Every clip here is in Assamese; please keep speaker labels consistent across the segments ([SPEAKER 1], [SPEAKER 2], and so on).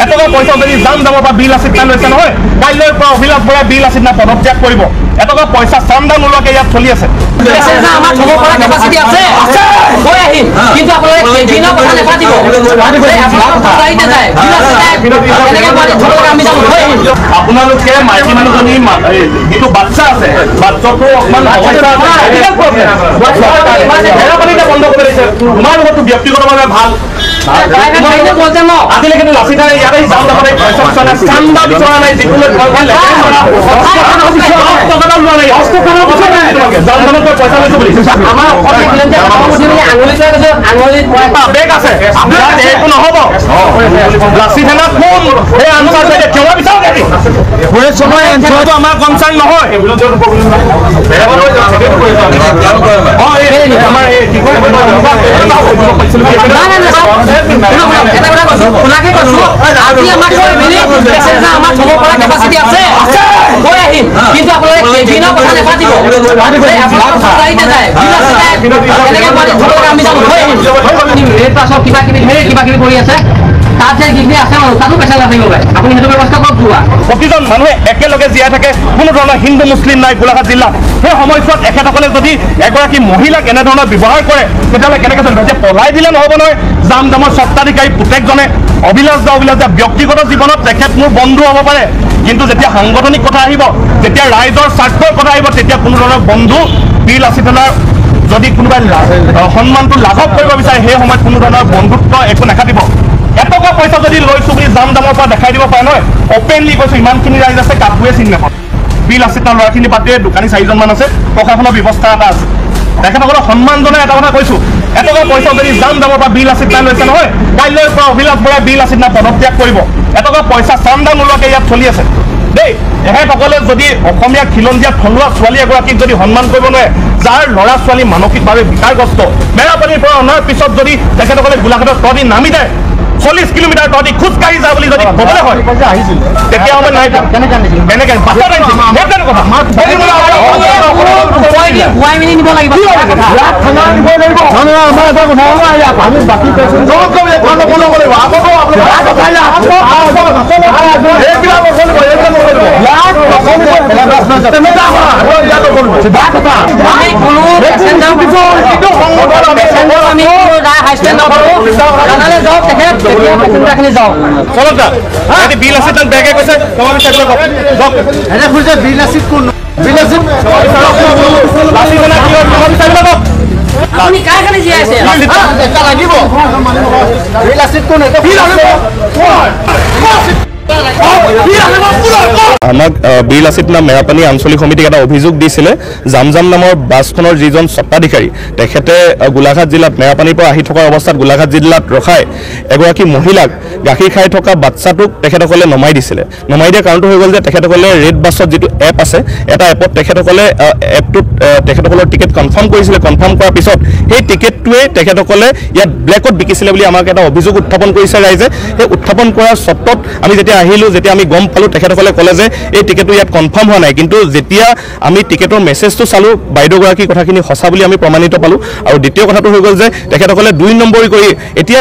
[SPEAKER 1] এটকা পইচা যদি যাম যাবৰ পৰা বিল আছিল তাই লৈছে নহয় কাইলৈৰ পৰা অভিলাষ বৰাই বিল আছিল না পদত্যাগ কৰিব এটকা পইচা চাম দাম নোলোৱাকে ইয়াত চলি আছে
[SPEAKER 2] আমাৰ থব পৰা কেপাচিটি আছে গৈ আহিম কিন্তু আপোনালোকে দিনৰ কথা নেপাতিব
[SPEAKER 1] আপোনালোকে মাইকী মানুহজনী যিটো বাচ্চা আছে বাচ্চাটো অকমান বন্ধ কৰি দিছে তোমাৰ লগতো ব্যক্তিগতভাৱে ভাল আজিলৈকে লাচি থানে ইয়াতে যাম যাবলৈ পইচা চান্দা বিচৰা নাই যিকোনো পইচা লৈছো বুলি আমাৰ বেগ আছে একো নহব লাচি থানা কোন সেই আনচাৰ কিয় বিচাৰ আমাৰ কনচাৰ্ণ নহয়
[SPEAKER 2] কিন্তু আপোনালোকে দিনৰ কথা নেপাতিব কিবা কিবি কৰি আছে তাত যে যিখিনি আছে মানুহ তাতো পেচা নাথাকিব পাৰে আপুনি সেইটো ব্যৱস্থা কৰক যোৱা
[SPEAKER 1] প্ৰতিজন মানুহে একেলগে জীয়াই থাকে কোনো ধৰণৰ হিন্দু মুছলিম নাই গোলাঘাট জিলাত সেই সময়ছোৱাত এখেতসকলে যদি এগৰাকী মহিলাক এনেধৰণৰ ব্যৱহাৰ কৰে তেতিয়াহ'লে কেনেকৈ চলিব এতিয়া পলাই দিলে নহ'ব নহয় যাম দামৰ স্বত্বাধিকাৰী পুতেকজনে অভিলাষ দা ব্যক্তিগত জীৱনত তেখেত মোৰ বন্ধু হ'ব পাৰে কিন্তু যেতিয়া সাংগঠনিক কথা আহিব যেতিয়া ৰাইজৰ স্বাৰ্থৰ কথা আহিব তেতিয়া কোনো ধৰণৰ বন্ধু বিল লাচি থানাৰ যদি কোনোবাই সন্মানটো লাঘৱ কৰিব বিচাৰে সেই সময়ত কোনো ধৰণৰ বন্ধুত্ব একো নাখাটিব এটকা পইচা যদি লৈছো বুলি যাম দামৰ পৰা দেখাই দিব পাৰে নহয় অপেনলি কৈছো ইমানখিনি ৰাইজ আছে কাকোৱে চিনি নাপায় বিল লাচি থানাৰ ল'ৰাখিনি বাদ দিয়ে দোকানী 4জনমান আছে প্ৰশাসনৰ ব্যৱস্থা এটা আছে তেখেতসকলক সন্মান জনাই এটা কথা কৈছো এটকা পইচা যদি যাম দামৰ পৰা বিল লাচি থানা লৈছে নহয় কাইলৈৰ পৰা অভিলাষ বৰাই বিল লাচি থানা পদত্যাগ কৰিব এটকা পইচা চাম দাম নোলোৱাকে ইয়াত চলি আছে দেই এখেতসকলে যদি অসমীয়া খিলঞ্জীয়া থলুৱা ছোৱালী এগৰাকীক যদি সন্মান কৰিব নোৱাৰে যাৰ ল'ৰা ছোৱালী মানসিকভাৱে বিকাৰগ্ৰস্ত মেৰাপানীৰ পৰা অনাৰ পিছত যদি তেখেতসকলে গোলাঘাটৰ তহঁতি নামি যায় 40 কিলোমিটাৰ তহঁতি খোজকাঢ়ি যা বুলি যদি ক'বলৈ হয় তেতিয়া আমি নাই কেনেকৈ বিল আছে তাত বেগে কৈছে বিল আছে কোন বিল আছে
[SPEAKER 2] আপুনি কাৰ কাৰণে জীয়াই আছে লাগিব বিল আছে কোন
[SPEAKER 1] আমাক বিল লাচিত নাম মেৰাপানী আঞ্চলিক সমিতিক এটা অভিযোগ দিছিলে জাম নামৰ বাছখনৰ যিজন স্বত্বাধিকাৰী তেখেতে গোলাঘাট জিলাত মেৰাপানীৰ পৰা আহি থকা অৱস্থাত গোলাঘাট জিলাত ৰখাই এগৰাকী মহিলাক গাখীৰ খাই থকা বাচ্চাটোক তেখেতসকলে নমাই দিছিলে নমাই দিয়া কাৰণটো হৈ গ'ল যে তেখেতসকলে ৰেড বাছত যিটো এপ আছে এটা এপত তেখেতসকলে এপটোত তেখেতসকলৰ টিকেট কনফাৰ্ম কৰিছিলে কনফাৰ্ম কৰাৰ পিছত সেই টিকেটটোৱে তেখেতসকলে ইয়াত ব্লেকত বিকিছিলে বুলি আমাক এটা অভিযোগ উত্থাপন কৰিছে ৰাইজে সেই উত্থাপন কৰাৰ স্বত্বত আমি যেতিয়া আহিলোঁ যেতিয়া আমি গম পালোঁ তেখেতসকলে ক'লে যে এই টিকেটটো ইয়াত কনফাৰ্ম হোৱা নাই কিন্তু যেতিয়া আমি টিকেটৰ মেছেজটো চালোঁ বাইদেউগৰাকীৰ কথাখিনি সঁচা বুলি আমি প্ৰমাণিত পালোঁ আৰু দ্বিতীয় কথাটো হৈ গ'ল যে তেখেতসকলে 2 নম্বৰী কৰি এতিয়া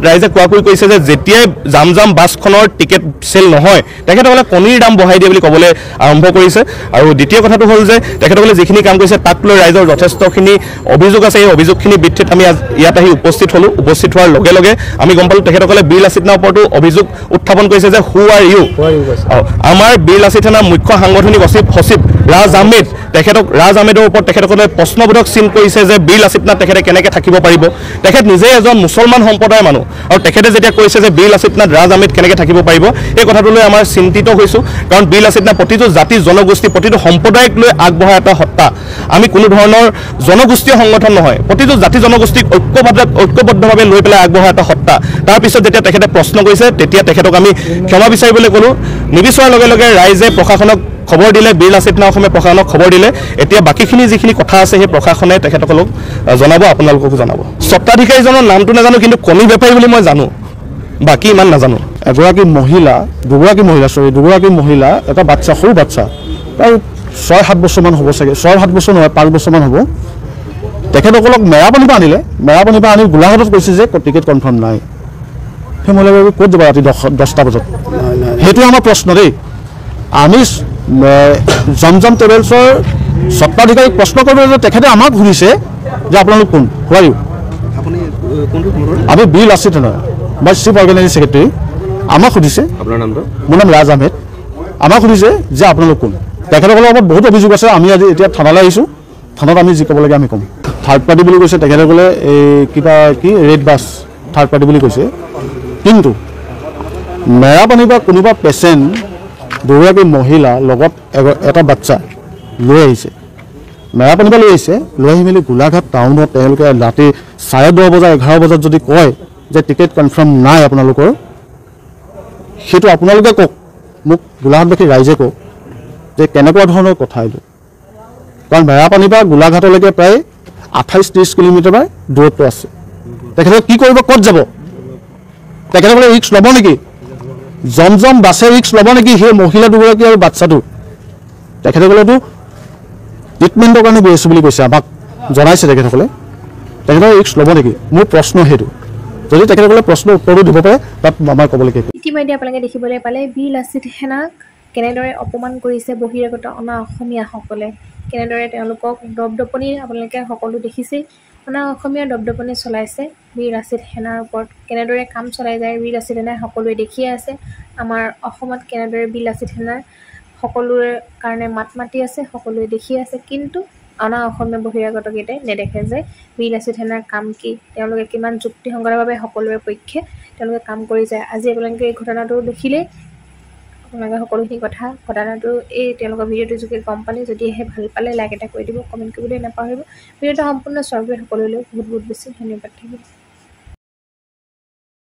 [SPEAKER 1] ৰাইজে কোৱাকৈ কৈছে যে যেতিয়াই জাম বাছখনৰ টিকেট চেল নহয় তেখেতসকলে কণীৰ দাম বঢ়াই দিয়ে বুলি ক'বলৈ আৰম্ভ কৰিছে আৰু দ্বিতীয় কথাটো হ'ল যে তেখেতসকলে যিখিনি কাম কৰিছে তাক লৈ ৰাইজৰ যথেষ্টখিনি অভিযোগ আছে এই অভিযোগখিনি ভিত্তিত আমি ইয়াত আহি উপস্থিত হ'লোঁ উপস্থিত হোৱাৰ লগে লগে আমি গম পালোঁ তেখেতসকলে বিল লাচিত থানাৰ ওপৰতো অভিযোগ উত্থাপন কৰিছে যে হু আৰ ইউ আমাৰ বিল লাচিত থানাৰ মুখ্য সাংগঠনিক সচিব ৰাজ আহমেদৰ ওপৰত তেখেতসকলে প্ৰশ্নবোধক চিন কৰিছে যে বিল লাচিত থানাত তেখেতে কেনেকৈ থাকিব পাৰিব তেখেত নিজে এজন মুছলমান সম্প্ৰদায়ৰ মানুহ আৰু তেখেতে যেতিয়া কৈছে যে বিল লাচিত থানাত ৰাজ আহমেদ কেনেকৈ থাকিব পাৰিব এই কথাটো লৈ আমাৰ চিন্তিত হৈছোঁ কাৰণ বিল লাচিত থানা প্ৰতিটো জাতি জনগোষ্ঠী প্ৰতিটো সম্প্ৰদায়ক লৈ আগবঢ়া এটা সত্তা আমি কোনো ধৰণৰ জনগোষ্ঠীয় সংগঠন নহয় প্ৰতিটো জাতি জনগোষ্ঠীক ঐক্যবদ্ধভাৱে লৈ পেলাই আগবঢ়া এটা সত্তা তাৰপিছত যেতিয়া তেখেতে প্ৰশ্ন কৰিছে তেতিয়া তেখেতক আমি ক্ষমা বিচাৰিবলৈ ক'লোঁ নিবিচৰাৰ লগে লগে ৰাইজে প্ৰশাসনক খবৰ দিলে বিল লাচিত থানা অসমীয়া প্ৰশাসনক খবৰ দিলে এতিয়া বাকীখিনি যিখিনি কথা আছে সেই প্ৰশাসনে তেখেতসকলক জনাব আপোনালোককো জনাব স্বত্বাধিকাৰীজনৰ নামটো নাজানো কিন্তু কণী বেপাৰী বুলি মই জানো বাকী ইমান নাজানো
[SPEAKER 3] দুগৰাকী মহিলা এটা বাচ্চা সৰু বাচ্চা প্ৰায় 6-7 বছৰমান হ'ব চাগে 6-7 বছৰ নহয় 5 বছৰমান হ'ব তেখেতসকলক মেৰাপানীৰ পৰা আনিলে, মেৰাপানীৰ পৰা আনি গোলাঘাটত কৈছে যে টিকেট কনফাৰ্ম নাই। সেই মহিলাগৰাকী ক'ত যাব ৰাতি 10টা বজাত? সেইটোৱে আমাৰ প্ৰশ্ন দেই। আমি জমজম ট্ৰেভেলছৰ স্বত্বাধিকাৰীক প্ৰশ্ন কৰিবলৈ যে তেখেতে আমাক সুধিছে যে আপোনালোক কোন, হোৱাই ইউ? আমি বি লাচিত সেনা, মই চিফ অৰ্গেনাইজিং ছেক্ৰেটাৰী। আমাক সুধিছে,
[SPEAKER 4] আপোনাৰ নামটো?
[SPEAKER 3] মোৰ নাম ৰাজ আহমেদ। আমাক সুধিছে যে আপোনালোক কোন। তেখেতসকলৰ ওপৰত বহুত অভিযোগ আছে। আমি আজি এতিয়া থানালৈ আহিছোঁ, থানাত আমি যি ক'ব লাগে আমি ক'ম। থাৰ্ড পাৰ্টি বুলি কৈছে তেখেতসকলে, এই কিবা কি ৰেড বাছ থাৰ্ড পাৰ্টি বুলি কৈছে। কিন্তু মেৰাপানীৰ পৰা কোনোবা পেচেণ্ট, দুগৰাকী মহিলা লগত এটা বাচ্চা লৈ আহিছে, মেৰাপানীৰ পৰা লৈ আহিছে। লৈ আহি মেলি গোলাঘাট টাউনত তেওঁলোকে ৰাতি 10:30 বজা 11 বজাত যদি কয় যে টিকেট কনফাৰ্ম নাই আপোনালোকৰ, সেইটো আপোনালোকে কওক, মোক গোলাঘাটবাসী ৰাইজে কওক যে কেনেকুৱা ধৰণৰ কথা এইটো। কাৰণ মেৰাপানীৰ পৰা গোলাঘাটলৈকে প্ৰায় 28-30 কিলোমিটাৰ দূৰত্ব আছে। তেখেতসকলে কি কৰিব, ক'ত যাব? তেখেতসকলে ৰিক্স ল'ব নেকি? জমজম বাছে ৰিক্স ল'ব নেকি সেই মহিলা দুগৰাকী আৰু বাচ্চাটো? তেখেতসকলেতো ট্ৰিটমেণ্টৰ কাৰণে গৈ আছোঁ বুলি কৈছে, আমাক জনাইছে তেখেতসকলে। তেখেতসকলে ৰিক্স ল'ব নেকি? মোৰ প্ৰশ্ন সেইটো। যদি তেখেতসকলে প্ৰশ্নৰ উত্তৰো দিব পাৰে তাত আমাৰ ক'বলগীয়া।
[SPEAKER 5] ইতিমধ্যে আপোনালোকে দেখিবলৈ পালে বীৰ লাচিত সেনাক কেনেদৰে অপমান কৰিছে বহিৰাগত অনা অসমীয়াসকলে, কেনেদৰে তেওঁলোকক দপদপনি আপোনালোকে সকলো দেখিছেই। অনা অসমীয়া দপদপনি চলাইছে বীৰ লাচিত সেনাৰ ওপৰত, কেনেদৰে কাম চলাই যায় বীৰ লাচিত সেনাই সকলোৱে দেখিয়ে আছে। আমাৰ অসমত কেনেদৰে বীৰ লাচিত সেনাৰ সকলোৰে কাৰণে মাত মাতি আছে, সকলোৱে দেখি আছে। কিন্তু অনা অসমীয়া বহিৰাগতকেইটাই নেদেখে যে বীৰ লাচিত সেনাৰ কাম কি, তেওঁলোকে কিমান যুক্তিসংগতভাৱে সকলোৰে পক্ষে তেওঁলোকে কাম কৰি যায়। আজি আপোনালোকে এই ঘটনাটো দেখিলেই আপোনালোকে সকলোখিনি কথা ঘটনাটো এই তেওঁলোকৰ ভিডিঅ'টোৰ যোগে গম পালে। যদিহে ভাল পালে লাইক এটা কৰি দিব, কমেণ্ট কৰিবলৈ নাপাহৰিব। ভিডিঅ'টো সম্পূৰ্ণ চোৱাৰ বাবে সকলোলৈ বহুত বহুত বেছি ধন্যবাদ থাকিব।